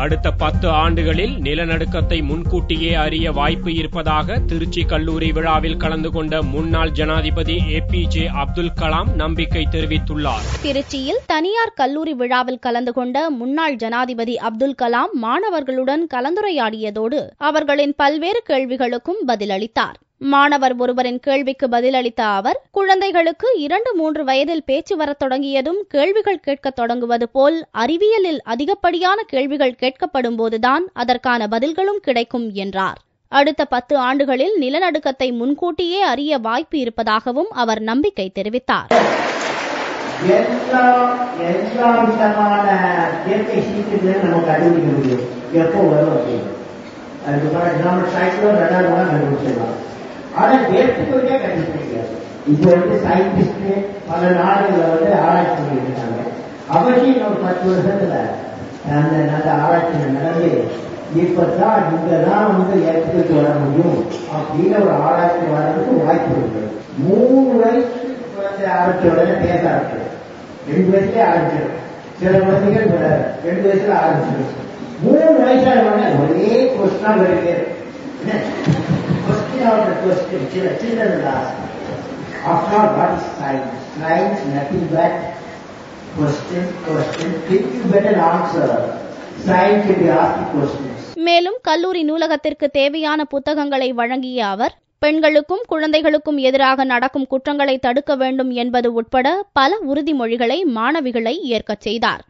அடுத்த 10 ஆண்டுகளில் நிலநடுக்கத்தை முன்கூட்டியே அறிய வாய்ப்பு இருப்பதாக திருச்சி கல்லூரி விழாவில் கலந்து கொண்ட முன்னாள் ஜனாதிபதி APJ அப்துல் கலாம் நம்பிக்கை தெரிவித்துள்ளார். திருச்சியில் தனியார் கல்லூரி விழாவில் கலந்து கொண்ட முன்னாள் ஜனாதிபதி அப்துல் கலாம் மாணவர்களுடன் கலந்துரையாடியதோடு அவர்களின் பல்வேறு கேள்விகளுக்கும் பதிலளித்தார். மாணவர் ஒருவரின் கேள்விக்கு பதிலளித்த அவர், குழந்தைகளுக்கு 2-3 வயதில் பேச்சு வரத் தொடங்கியதும் கேள்விகள் கேட்கத் தொடங்குவது போல் அறிவியலில் அதிகப்படியான கேள்விகள் கேட்கப்படும் போதுதான் அதற்கான பதில்களும் கிடைக்கும் என்றார். அடுத்த 10 ஆண்டுகளில் நிலநடுக்கத்தை முன்கூட்டியே அறிய வாய்ப்பு இருப்பதாகவும் அவர் நம்பிக்கை தெரிவித்தார். ஆனா ஏற்றுக்கொண்டே கண்டுபிடிக்காது. இப்போ சயின்டிஸ்ட் பல நாடுகளை ஆராய்ச்சி பண்ணிட்டு இருக்காங்க. அவசியம் இன்னொரு 10 வருஷத்துல அந்த ஆராய்ச்சி நடந்து இப்பதான் இங்கதான் ஏற்றுக்கிட்டு வர முடியும் அப்படின்னு ஒரு ஆராய்ச்சி வர்றதுக்கு வாய்ப்பு இருக்கு. 3 வயசு குழந்தை ஆரம்பிச்ச உடனே பேச ஆரம்பிச்சிடும். 2 வயசுல ஆரம்பிச்சிடும். சில குழந்தைகள் 2 வயசுல ஆரம்பிச்சிடும். 3 வயசான உடனே ஒரே கொஸ்டினா வருது. Children ask, after all, what is science? Science nothing but question. Think you better answer. Science will be asking questions. மேலும் கல்லூரி நூலகத்திற்கு தேவையான புத்தகங்களை வழங்கிய அவர், பெண்களுக்கும் குழந்தைகளுக்கும் எதிராக நடக்கும் குற்றங்களை தடுக்க வேண்டும் என்பது உட்பட பல உறுதிமொழிகளை மாணவிகளை ஏற்கச் செய்தார்.